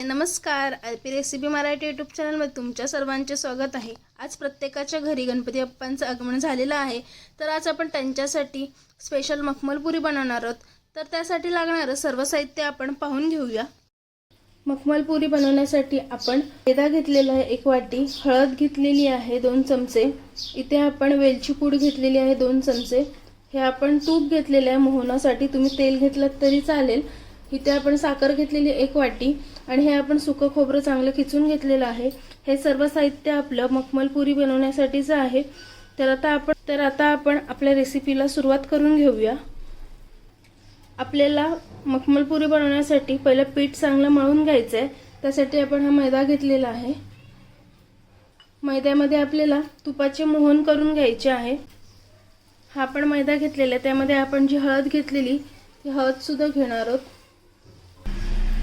नमस्कार, RP recipe Marathi YouTube चॅनलमध्ये तुमच्या सर्वांचे स्वागत आहे। आज प्रत्येकाच्या घरी गणपती बाप्पांचं आगमन झालेलं आहे, तर आज आपण त्यांच्यासाठी स्पेशल मखमल पुरी बनवणार आहोत। तर त्यासाठी लागणारे सर्व साहित्य आपण पाहून घेऊया। मखमल पुरी बनवण्यासाठी आपण मैदा घेतलेला आहे 1 वाटी, हळद घेतलेली आहे 2 चमचे, इथे आपण वेलची पूड घेतलेली आहे 2 चमचे, हे आपण तूप घेतलेले आहे मोहनासाठी, तुम्ही तेल घेतलं तरी चालेल। इथे आपण साखर घेतलेली 1 वाटी आणि हे आपण सुकं खोबरं चांगलं खिचून घेतलेलं आहे। हे सर्व साहित्य आपलं मखमल पुरी बनवण्यासाठीचं आहे। तर आता आपण आपल्या रेसिपीला सुरुवात करून घेऊया। आपल्याला मखमल पुरी बनवण्यासाठी पहिलं पीठ चांगलं मळून घ्यायचं आहे। त्यासाठी आपण हा मैदा घेतलेला आहे। मैद्यामध्ये आपल्याला तुपाचे मोहन करून घ्यायचे आहे। हा आपण मैदा घेतलेला आहे, त्यामध्ये आपण जी हळद घेतलेली ती हळद सुद्धा घेणार आहोत।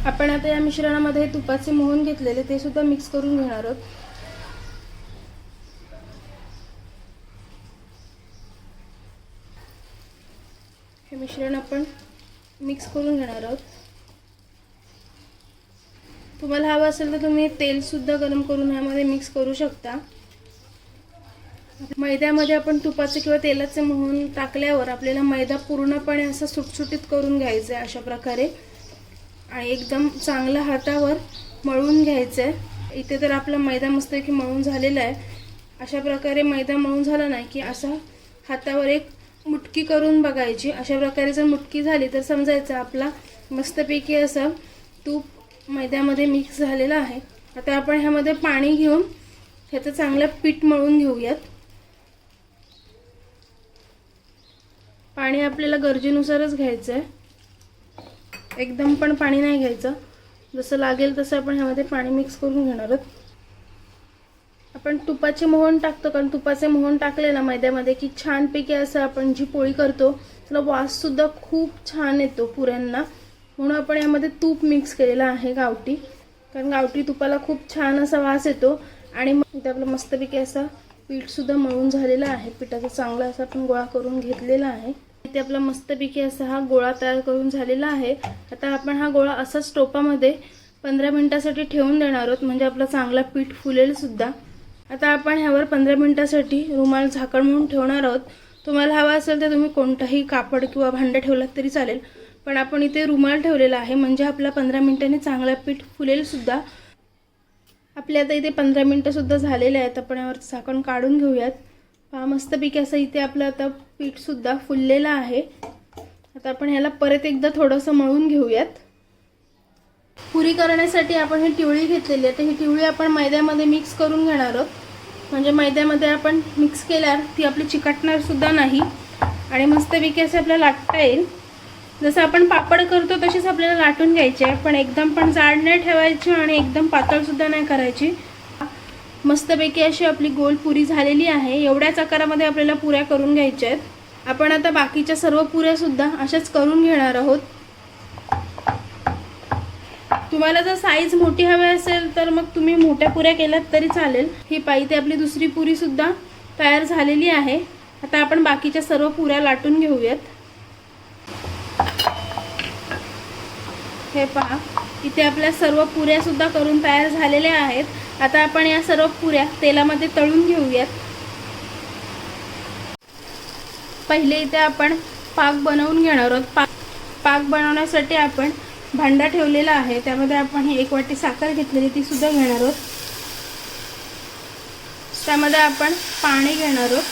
आपण आता या मिश्रणामध्ये तुपाचे मोहन घेतलेले ते सुद्धा मिक्स करून घेणार आहोत। हे मिश्रण आपण मिक्स करून घेणार आहोत। तुम्हाला हवं असेल तर तुम्ही तेल सुद्धा गरम करून यामध्ये मिक्स करू शकता। मैद्यामध्ये आपण तुपाचे किंवा तेलाचे मोहन टाकल्यावर आपल्याला मैदा पूर्णपणे असा सुटसुटीत करून घ्यायचा आहे अशा प्रकारे, आणि एकदम चांगल्या हातावर मळून घ्यायचं आहे। इथे तर आपला मैदा मस्तपैकी मळून झालेला आहे। अशा प्रकारे मैदा मळून झाला नाही की असा हातावर एक मुटकी करून बघायची। अशा प्रकारे जर मुटकी झाली तर समजायचं आपला मस्तपैकी असं तूप मैद्यामध्ये मिक्स झालेला आहे। आता आपण ह्यामध्ये पाणी घेऊन ह्याचं चांगलं पीठ मळून घेऊयात। पाणी आपल्याला गरजेनुसारच घ्यायचं आहे, एकदम पण पाणी नाही घ्यायचं, जसं लागेल तसं आपण ह्यामध्ये पाणी मिक्स करून घेणार आहोत। आपण तुपाचे मोहन टाकतो, कारण तुपाचे मोहन टाकले ना मैद्यामध्ये की छानपैकी असं आपण जी पोळी करतो त्याला वास सुद्धा खूप छान येतो पुऱ्यांना, म्हणून आपण यामध्ये तूप मिक्स केलेलं आहे गावठी, कारण गावठी तुपाला खूप छान असा वास येतो। आणि इथे आपलं मस्तपैकी असं पीठ सुद्धा मळून झालेलं आहे। पिठाचा चांगला असा आपण गोळा करून घेतलेला आहे। इथे आपला मस्तपैकी असा हा गोळा तयार करून झालेला आहे। आता आपण हा गोळा असाच टोपामध्ये 15 मिनिटांसाठी ठेवून देणार आहोत, म्हणजे आपला चांगला पीठ फुलेल सुद्धा। आता आपण ह्यावर 15 मिनिटांसाठी रुमाल झाकण म्हणून ठेवणार आहोत। तुम्हाला हवा असेल तर तुम्ही कोणताही कापड किंवा भांडं ठेवलात तरी चालेल, पण आपण इथे रुमाल ठेवलेला आहे म्हणजे आपला 15 मिनिटांनी चांगला पीठ फुलेल सुद्धा। आपले आता इथे 15 मिनिटं सुद्धा झालेले आहेत। आपण यावर झाकण काढून घेऊयात। पहा मस्तपैकी असं इथे आपलं आता पीठ सुद्धा फुललेलं आहे। आता आपण ह्याला परत एकदा थोडंसं मळून घेऊयात। पुरी करण्यासाठी आपण ही टिवळी घेतलेली आहे, तर ही टिवळी आपण मैद्यामध्ये मिक्स करून घेणार आहोत, म्हणजे मैद्यामध्ये आपण मिक्स केल्यावर ती आपली चिकटणार सुद्धा नाही आणि मस्तपैकी असं आपल्याला लाटता येईल। जसं आपण पापड करतो तशीच आपल्याला लाटून घ्यायची आहे, पण एकदम पण जाड नाही ठेवायची आणि एकदम पातळ सुद्धा नाही करायची। मस्तपैकी अशी आपली गोल पुरी झालेली आहे। एवढ्याच आकारामध्ये आपल्याला पुऱ्या करून घ्यायच्या आहेत। आपण आता बाकीच्या सर्व पुऱ्या सुद्धा अशाच करून घेणार आहोत। तुम्हाला जर साईज मोठी हवी असेल तर मग तुम्ही मोठ्या पुऱ्या केल्यात तरी चालेल। ही पाहिजे आपली दुसरी पुरी सुद्धा तयार झालेली आहे। आता आपण बाकीच्या सर्व पुऱ्या लाटून घेऊयात। हे पहा, इथे आपल्या सर्व पुऱ्या सुद्धा करून तयार झालेल्या आहेत। आता आपण या सर्व पुऱ्या तेलामध्ये तळून घेऊयात। पहिले इथे आपण पाक बनवून घेणार आहोत। पाक बनवण्यासाठी आपण भांडा ठेवलेला आहे, त्यामध्ये आपण 1 वाटी साखर घेतलेली ती सुद्धा घेणार आहोत। त्यामध्ये आपण पाणी घेणार आहोत।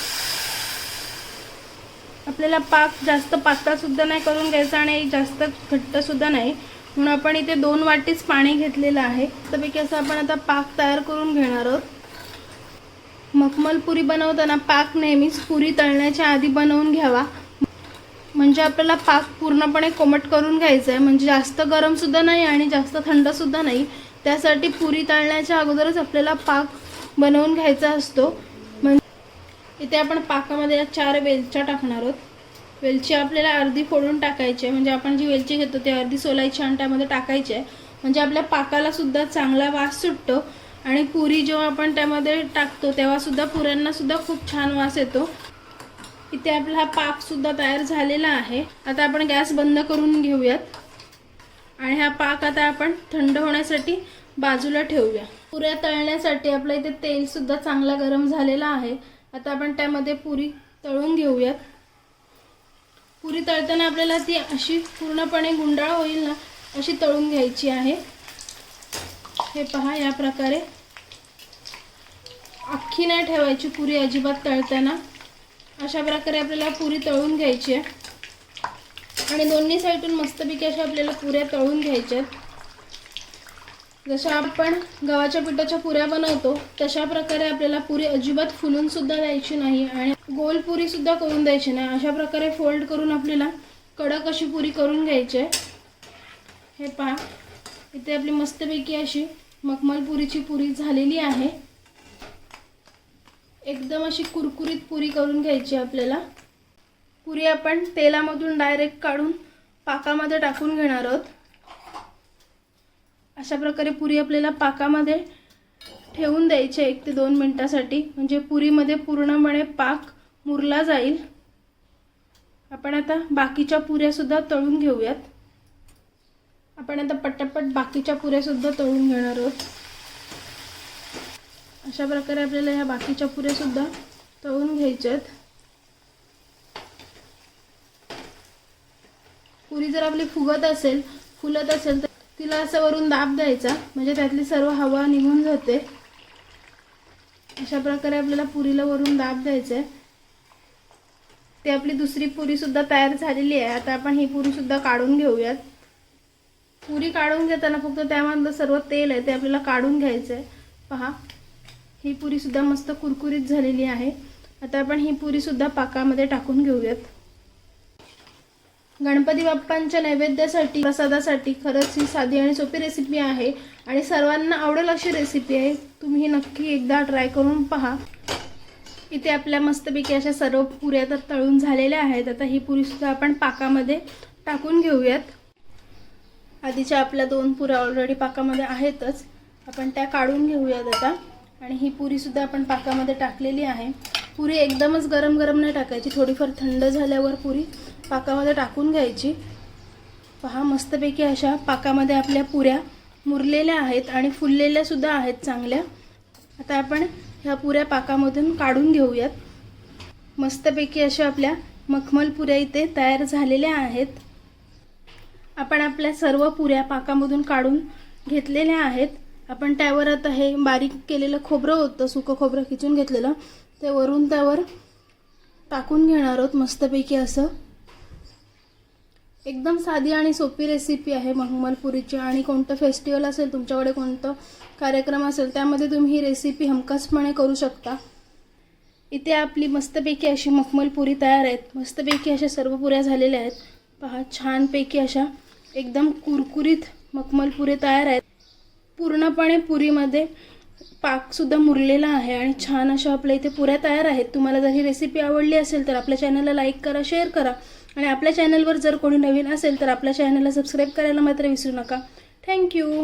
आपल्याला पाक जास्त पातळ सुद्धा नाही करून घ्यायचा आणि जास्त घट्ट सुद्धा नाही, म्हणून आपण इथे 2 वाटीच पाणी घेतलेलं आहे। त्यापैकी असं आपण आता पाक तयार करून घेणार आहोत। मखमल पुरी बनवताना पाक नेहमीच पुरी तळण्याच्या आधी बनवून घ्यावा, म्हणजे आपल्याला पाक पूर्णपणे कोमट करून घ्यायचा आहे, म्हणजे जास्त गरम सुद्धा नाही आणि जास्त थंड सुद्धा नाही। त्यासाठी पुरी तळण्याच्या अगोदरच आपल्याला पाक बनवून घ्यायचा असतो। म्हणजे इथे आपण पाकामध्ये 4 वेलच्या टाकणार आहोत। वेलची आपल्याला अर्धी फोडून टाकायची आहे, म्हणजे आपण जी वेलची घेतो ती अर्धी सोलायची आणि त्यामध्ये टाकायची आहे, म्हणजे आपल्या पाकाला सुद्धा चांगला वास सुटतो आणि पुरी जेव्हा आपण त्यामध्ये टाकतो तेव्हा सुद्धा पुऱ्यांना सुद्धा खूप छान वास येतो। इथे आपला हा पाक सुद्धा तयार झालेला आहे। आता आपण गॅस बंद करून घेऊयात। आणि हा पाक आता आपण थंड होण्यासाठी बाजूला ठेवूया। पुऱ्या तळण्यासाठी आपल्या इथे तेल सुद्धा चांगला गरम झालेला आहे। आता आपण त्यामध्ये पुरी तळून घेऊयात। पुरी तळताना आपल्याला ती अशी पूर्णपणे गुंडाळ होईल ना अशी तळून घ्यायची आहे। हे पहा, या प्रकारे अख्खी नाही ठेवायची पुरी अजिबात तळताना। अशा प्रकारे आपल्याला पुरी तळून घ्यायची आहे आणि दोन्ही साईडून मस्तपैकी अशा आपल्याला पुऱ्या तळून घ्यायच्या आहेत। जशा आपण गव्हाच्या पिठाच्या पुऱ्या बनवतो तशा प्रकारे आपल्याला पुरी अजिबात फुलून सुद्धा द्यायची नाही आणि गोल पुरी सुद्धा करून द्यायची नाही। अशा प्रकारे फोल्ड करून आपल्याला कडक अशी पुरी करून घ्यायची आहे। हे पहा, इथे आपली मस्तपैकी अशी मखमल पुरीची पुरी झालेली आहे। एकदम अशी कुरकुरीत पुरी करून घ्यायची आपल्याला। पुरी आपण तेलामधून डायरेक्ट काढून पाकामध्ये टाकून घेणार आहोत। अशा प्रकारे पुरी आपल्याला पाकामध्ये ठेवून द्यायची 1 ते 2 मिनिटांसाठी, म्हणजे पुरीमध्ये पूर्णपणे पाक मुरला जाईल। आपण आता बाकीच्या पुऱ्या सुद्धा तळून घेऊयात। आपण आता पटापट बाकीच्या पुऱ्या सुद्धा तळून घेणार आहोत। अशा प्रकारे आपल्याला ह्या बाकीच्या पुऱ्या सुद्धा तळून घ्यायच्या आहेत। पुरी जर आपली फुलत असेल तर तिला असं वरून दाब द्यायचा, म्हणजे त्यातली सर्व हवा निघून जाते। अशा प्रकारे आपल्याला पुरीला वरून दाब द्यायचा आहे। ते आपली दुसरी पुरी सुद्धा तयार झालेली आहे। आता आपण ही पुरी सुद्धा काढून घेऊयात। पुरी काढून घेताना फक्त त्यामधलं सर्व तेल आहे ते आपल्याला काढून घ्यायचं आहे। पहा, ही पुरी सुद्धा मस्त कुरकुरीत झालेली आहे। आता आपण ही पुरी सुद्धा पाकामध्ये टाकून घेऊयात। गणपती बाप्पांच्या नैवेद्यासाठी प्रसादासाठी खरंच ही साधी आणि सोपी रेसिपी आहे आणि सर्वांना आवडेल अशी रेसिपी आहे। तुम्ही ही नक्की एकदा ट्राय करून पहा। इथे आपल्या मस्तपैकी अशा सर्व पुऱ्या तर तळून झालेल्या आहेत। आता ही पुरी सुद्धा आपण पाकामध्ये टाकून घेऊयात। आधीच्या आपल्या 2 पुऱ्या ऑलरेडी पाकामध्ये आहेतच, आपण त्या काढून घेऊयात आता। आणि ही पुरी सुद्धा आपण पाकामध्ये टाकलेली आहे। पुरी एकदमच गरम नाही टाकायची, थोडीफार थंड झाल्यावर पुरी पाकामध्ये टाकून घ्यायची। पहा, मस्तपैकी अशा पाकामध्ये आपल्या पुऱ्या मुरलेल्या आहेत आणि फुललेल्या सुद्धा आहेत चांगल्या। आता आपण ह्या पुऱ्या पाकामधून काढून घेऊयात। मस्तपैकी अशा आपल्या मखमल पुऱ्या इथे तयार झालेल्या आहेत। आपण आपल्या सर्व पुऱ्या पाकामधून काढून घेतलेल्या आहेत। आपण त्यावर आता हे बारीक केलेलं खोबरं होतं, सुकं खोबरं खिचून घेतलेलं, ते वरून त्यावर टाकून घेणार आहोत मस्तपैकी असं। एकदम साधी आणि सोपी रेसिपी आहे मखमल पुरीची। आणि कोणतं फेस्टिवल असेल, तुमच्याकडे कोणतं कार्यक्रम असेल, त्यामध्ये तुम्ही ही रेसिपी हमखासपणे करू शकता। इथे आपली मस्तपैकी अशी मखमल पुरी तयार आहेत। मस्तपैकी अशा सर्व पुऱ्या झालेल्या आहेत। पहा, छानपैकी अशा एकदम कुरकुरीत मखमल पुरी तयार आहेत। पूर्णपणे पुरीमध्ये पाक सुद्धा मुरलेला आहे आणि छान अशा आपल्या इथे पुऱ्या तयार आहेत। तुम्हाला जर ही रेसिपी आवडली असेल तर आपल्या चॅनलला लाईक करा, शेअर करा आणि आपल्या चॅनलवर जर कोणी नवीन असेल तर आपल्या चॅनलला सबस्क्राईब करायला मात्र विसरू नका। थँक्यू।